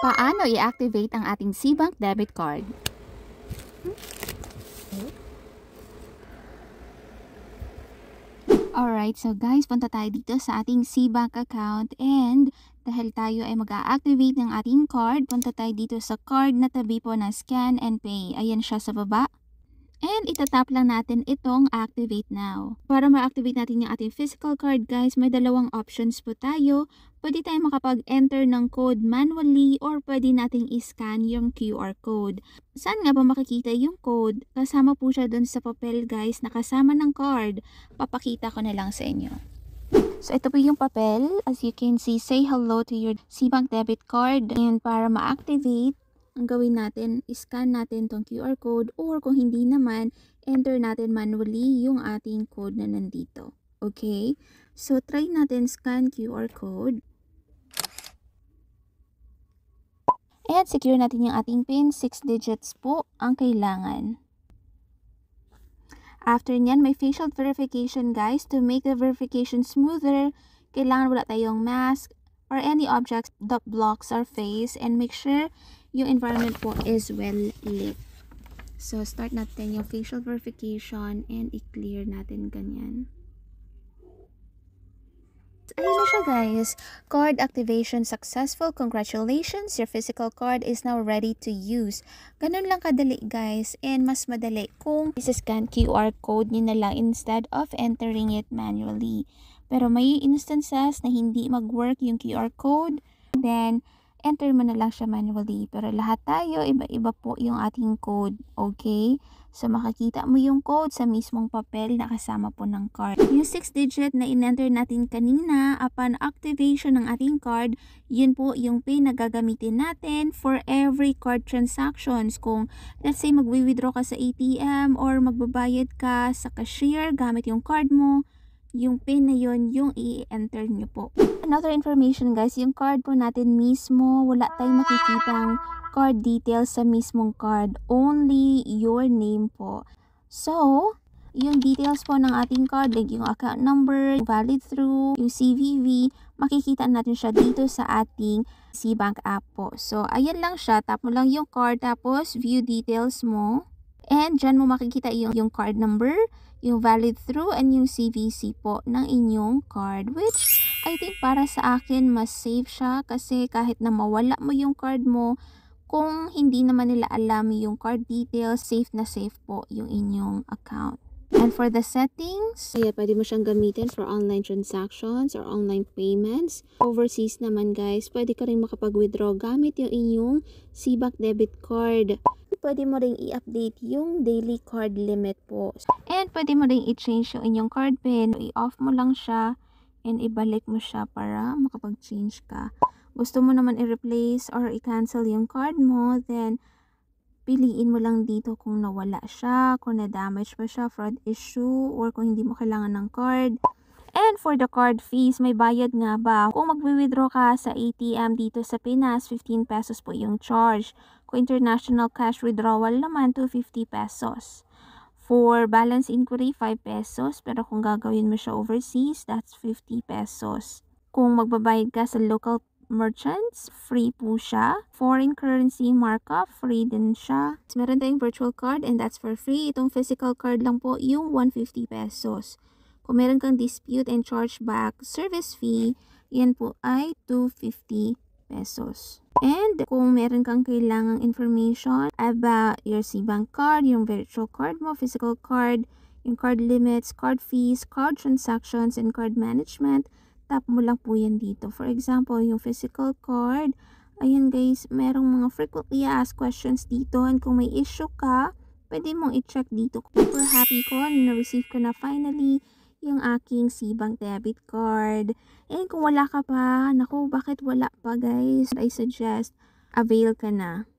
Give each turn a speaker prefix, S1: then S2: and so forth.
S1: Paano i-activate ang ating SeaBank debit card? Alright, so guys, punta tayo dito sa ating SeaBank account and dahil tayo ay mag-a-activate ng ating card, punta tayo dito sa card na tabi po na Scan and Pay. Ayan siya sa baba. And itatap lang natin itong activate now. Para ma-activate natin yung ating physical card guys, may dalawang options po tayo. Pwede tayo makapag-enter ng code manually or pwede nating i-scan yung QR code. Saan nga ba makikita yung code? Kasama po siya dun sa papel guys na kasama ng card. Papakita ko na lang sa inyo. So ito po yung papel. As you can see, say hello to your SeaBank debit card. And para ma-activate, ang gawin natin, scan natin tong QR code or kung hindi naman, enter natin manually yung ating code na nandito. Okay? So, try natin scan QR code. And secure natin yung ating PIN. 6 digits po ang kailangan. After nyan, may facial verification guys. To make the verification smoother, kailangan wala tayong mask or any objects that blocks our face, and make sure yung environment po is well lit. So, start natin yung facial verification and i-clear natin ganyan. Ayun na siya guys. Card activation successful. Congratulations! Your physical card is now ready to use. Ganun lang kadali guys. And mas madali kung isa-scan QR code nyo na lang instead of entering it manually. Pero may instances na hindi mag-work yung QR code. Then, enter mo na lang siya manually. Pero lahat tayo, iba-iba po yung ating code. Okay? So, makikita mo yung code sa mismong papel na kasama po ng card. Yung 6-digit na in-enter natin kanina, upon activation ng ating card, yun po yung PIN na gagamitin natin for every card transactions. Kung, let's say, magwi-withdraw ka sa ATM or magbabayad ka sa cashier gamit yung card mo, yung PIN na yun, yung i-enter nyo po. Another information guys, yung card po natin mismo, wala tayong makikitang card details sa mismong card. Only your name po. So, yung details po ng ating card, like yung account number, valid through, yung CVV, makikita natin siya dito sa ating SeaBank app po. So, ayan lang siya. Tap mo lang yung card, tapos view details mo. And dyan mo makikita yung card number, yung valid through, and yung CVC po ng inyong card. Which, I think para sa akin, mas safe siya kasi kahit na mawala mo yung card mo, kung hindi naman nila alam yung card details, safe na safe po yung inyong account. And for the settings, pwede mo siyang gamitin for online transactions or online payments. Overseas naman guys, pwede ka rin makapag-withdraw gamit yung inyong SeaBank debit card. Pwede mo rin i-update yung daily card limit po. And pwede mo rin i-change yung inyong card pin. I-off mo lang siya and ibalik mo siya para makapag-change ka. Gusto mo naman i-replace or i-cancel yung card mo, then piliin mo lang dito kung nawala siya, kung na-damage pa siya, fraud issue, or kung hindi mo kailangan ng card. And for the card fees, may bayad nga ba? Kung mag-withdraw ka sa ATM dito sa Pinas, 15 pesos po yung charge. Kung international cash withdrawal naman, 250 pesos. For balance inquiry, 5 pesos. Pero kung gagawin mo siya overseas, that's 50 pesos. Kung magbabayad ka sa local merchants, free po siya. Foreign currency markup, free din siya. Meron tayong virtual card and that's for free. Itong physical card lang po yung 150 pesos. Kung meron kang dispute and chargeback service fee, yan po ay 250 pesos. And kung meron kang kailangang information about your SeaBank card, yung virtual card mo, physical card, yung card limits, card fees, card transactions, and card management, tap mo lang po yan dito. For example, yung physical card, ayan guys, merong mga frequently asked questions dito. And kung may issue ka, pwede mong i-check dito. Super happy ko na na-receive ko na finally yung aking SeaBank debit card. And kung wala ka pa, naku, bakit wala pa guys? I suggest, avail ka na.